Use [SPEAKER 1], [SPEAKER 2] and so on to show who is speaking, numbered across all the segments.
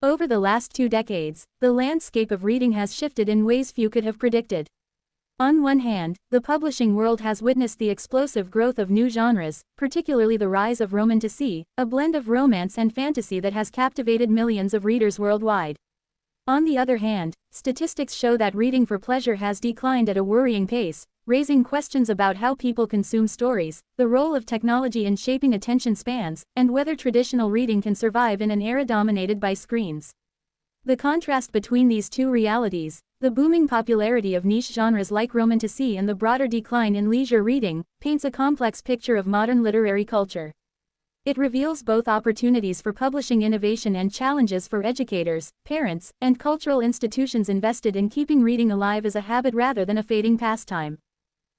[SPEAKER 1] Over the last 2 decades, the landscape of reading has shifted in ways few could have predicted. On one hand, the publishing world has witnessed the explosive growth of new genres, particularly the rise of romantasy, a blend of romance and fantasy that has captivated millions of readers worldwide. On the other hand, statistics show that reading for pleasure has declined at a worrying pace, raising questions about how people consume stories, the role of technology in shaping attention spans, and whether traditional reading can survive in an era dominated by screens. The contrast between these two realities, the booming popularity of niche genres like romantasy and the broader decline in leisure reading, paints a complex picture of modern literary culture. It reveals both opportunities for publishing innovation and challenges for educators, parents, and cultural institutions invested in keeping reading alive as a habit rather than a fading pastime.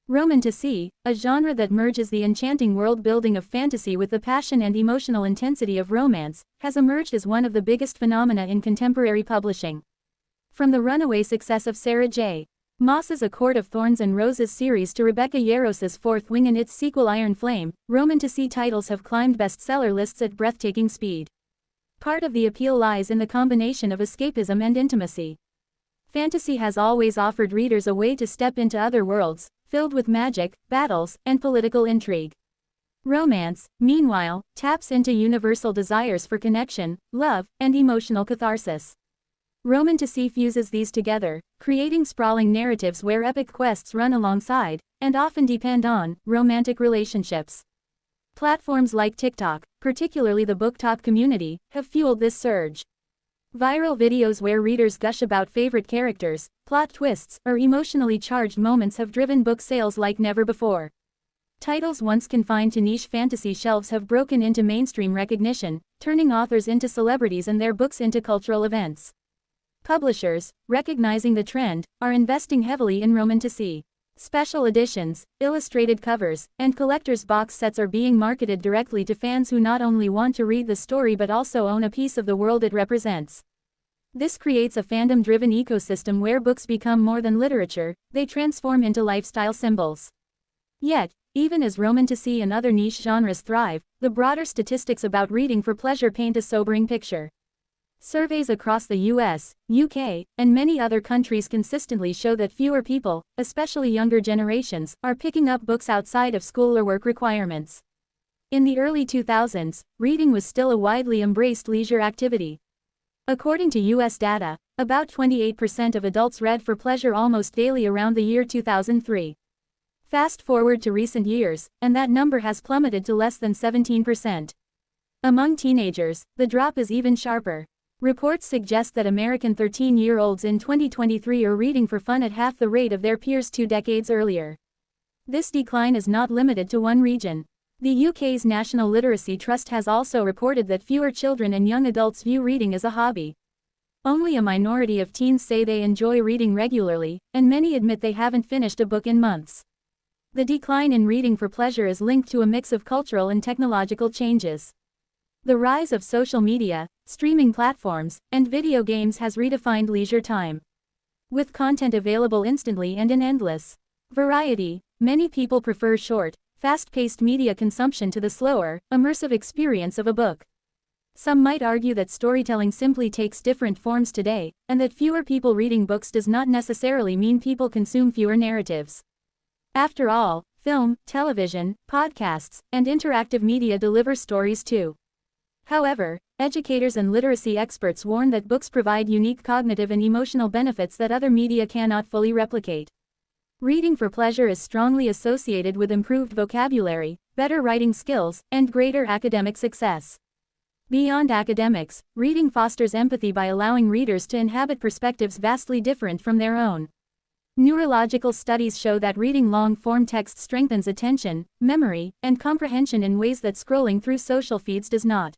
[SPEAKER 1] Romantasy, a genre that merges the enchanting world-building of fantasy with the passion and emotional intensity of romance, has emerged as one of the biggest phenomena in contemporary publishing. From the runaway success of Sarah J. Maas's A Court of Thorns and Roses series to Rebecca Yaros's Fourth Wing and its sequel Iron Flame, romantasy titles have climbed bestseller lists at breathtaking speed. Part of the appeal lies in the combination of escapism and intimacy. Fantasy has always offered readers a way to step into other worlds, filled with magic, battles, and political intrigue. Romance, meanwhile, taps into universal desires for connection, love, and emotional catharsis. Romantasy fuses these together, creating sprawling narratives where epic quests run alongside, and often depend on, romantic relationships. Platforms like TikTok, particularly the BookTok community, have fueled this surge. Viral videos where readers gush about favorite characters, plot twists, or emotionally charged moments have driven book sales like never before. Titles once confined to niche fantasy shelves have broken into mainstream recognition, turning authors into celebrities and their books into cultural events. Publishers, recognizing the trend, are investing heavily in romantasy. Special editions, illustrated covers, and collector's box sets are being marketed directly to fans who not only want to read the story but also own a piece of the world it represents. This creates a fandom-driven ecosystem where books become more than literature, they transform into lifestyle symbols. Yet, even as romantasy and other niche genres thrive, the broader statistics about reading for pleasure paint a sobering picture. Surveys across the US, UK, and many other countries consistently show that fewer people, especially younger generations, are picking up books outside of school or work requirements. In the early 2000s, reading was still a widely embraced leisure activity. According to US data, about 28% of adults read for pleasure almost daily around the year 2003. Fast forward to recent years, and that number has plummeted to less than 17%. Among teenagers, the drop is even sharper. Reports suggest that American 13-year-olds in 2023 are reading for fun at half the rate of their peers 2 decades earlier. This decline is not limited to one region. The UK's National Literacy Trust has also reported that fewer children and young adults view reading as a hobby. Only a minority of teens say they enjoy reading regularly, and many admit they haven't finished a book in months. The decline in reading for pleasure is linked to a mix of cultural and technological changes. The rise of social media, streaming platforms, and video games has redefined leisure time. With content available instantly and in endless variety, many people prefer short, fast-paced media consumption to the slower, immersive experience of a book. Some might argue that storytelling simply takes different forms today, and that fewer people reading books does not necessarily mean people consume fewer narratives. After all, film, television, podcasts, and interactive media deliver stories too. However, educators and literacy experts warn that books provide unique cognitive and emotional benefits that other media cannot fully replicate. Reading for pleasure is strongly associated with improved vocabulary, better writing skills, and greater academic success. Beyond academics, reading fosters empathy by allowing readers to inhabit perspectives vastly different from their own. Neurological studies show that reading long-form text strengthens attention, memory, and comprehension in ways that scrolling through social feeds does not.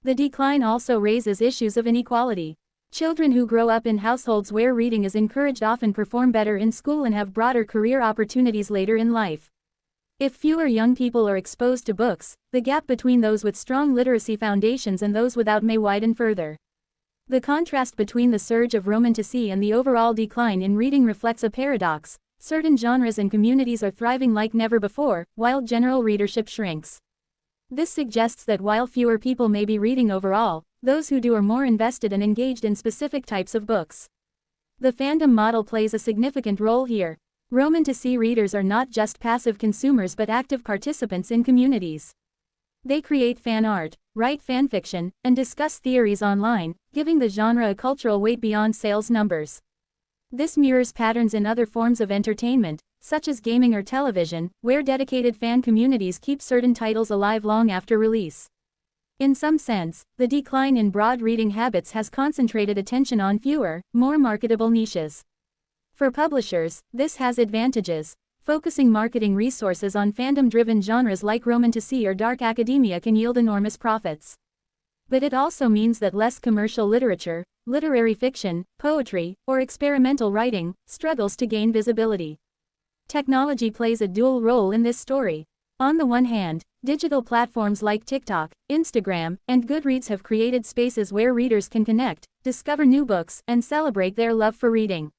[SPEAKER 1] The decline also raises issues of inequality. Children who grow up in households where reading is encouraged often perform better in school and have broader career opportunities later in life. If fewer young people are exposed to books, the gap between those with strong literacy foundations and those without may widen further. The contrast between the surge of romantasy and the overall decline in reading reflects a paradox. Certain genres and communities are thriving like never before, while general readership shrinks. This suggests that while fewer people may be reading overall, those who do are more invested and engaged in specific types of books. The fandom model plays a significant role here. Romantasy readers are not just passive consumers but active participants in communities. They create fan art, write fanfiction, and discuss theories online, giving the genre a cultural weight beyond sales numbers. This mirrors patterns in other forms of entertainment, such as gaming or television, where dedicated fan communities keep certain titles alive long after release. In some sense, the decline in broad reading habits has concentrated attention on fewer, more marketable niches. For publishers, this has advantages. Focusing marketing resources on fandom-driven genres like romantasy or dark academia can yield enormous profits. But it also means that less commercial literature, literary fiction, poetry, or experimental writing, struggles to gain visibility. Technology plays a dual role in this story. On the one hand, digital platforms like TikTok, Instagram, and Goodreads have created spaces where readers can connect, discover new books, and celebrate their love for reading.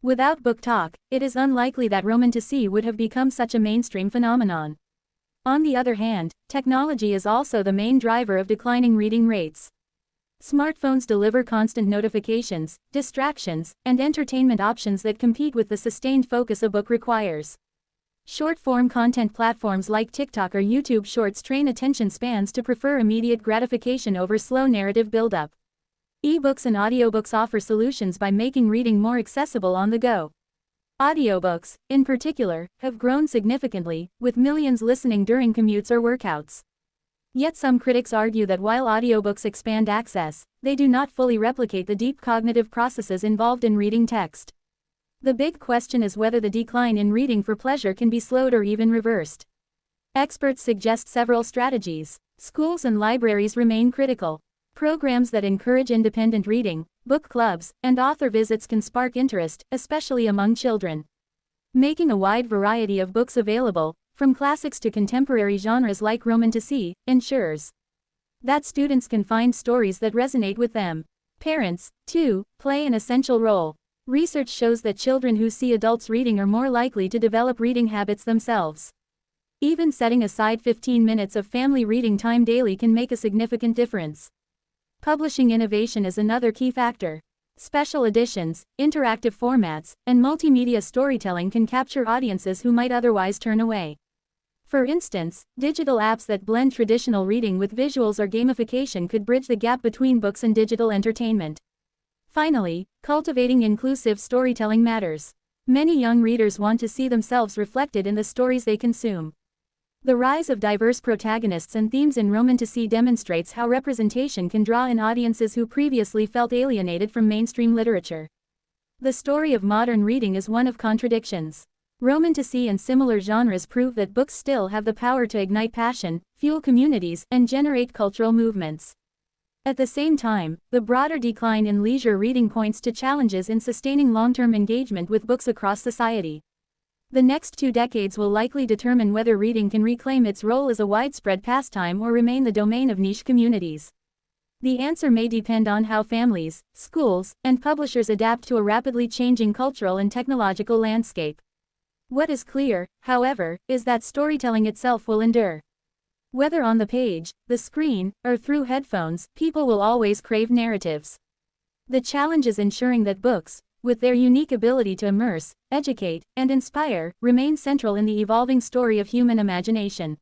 [SPEAKER 1] Without book talk, it is unlikely that romantasy would have become such a mainstream phenomenon. On the other hand, technology is also the main driver of declining reading rates. Smartphones deliver constant notifications, distractions, and entertainment options that compete with the sustained focus a book requires. Short-form content platforms like TikTok or YouTube Shorts train attention spans to prefer immediate gratification over slow narrative build-up. Ebooks and audiobooks offer solutions by making reading more accessible on the go. Audiobooks, in particular, have grown significantly, with millions listening during commutes or workouts. Yet some critics argue that while audiobooks expand access, they do not fully replicate the deep cognitive processes involved in reading text. The big question is whether the decline in reading for pleasure can be slowed or even reversed. Experts suggest several strategies. Schools and libraries remain critical. Programs that encourage independent reading, book clubs, and author visits can spark interest, especially among children. Making a wide variety of books available, from classics to contemporary genres like romantasy, ensures that students can find stories that resonate with them. Parents, too, play an essential role. Research shows that children who see adults reading are more likely to develop reading habits themselves. Even setting aside 15 minutes of family reading time daily can make a significant difference. Publishing innovation is another key factor. Special editions, interactive formats, and multimedia storytelling can capture audiences who might otherwise turn away. For instance, digital apps that blend traditional reading with visuals or gamification could bridge the gap between books and digital entertainment. Finally, cultivating inclusive storytelling matters. Many young readers want to see themselves reflected in the stories they consume. The rise of diverse protagonists and themes in romantasy demonstrates how representation can draw in audiences who previously felt alienated from mainstream literature. The story of modern reading is one of contradictions. Romantasy and similar genres prove that books still have the power to ignite passion, fuel communities, and generate cultural movements. At the same time, the broader decline in leisure reading points to challenges in sustaining long-term engagement with books across society. The next 2 decades will likely determine whether reading can reclaim its role as a widespread pastime or remain the domain of niche communities. The answer may depend on how families, schools, and publishers adapt to a rapidly changing cultural and technological landscape. What is clear, however, is that storytelling itself will endure. Whether on the page, the screen, or through headphones, people will always crave narratives. The challenge is ensuring that books, with their unique ability to immerse, educate, and inspire, remain central in the evolving story of human imagination.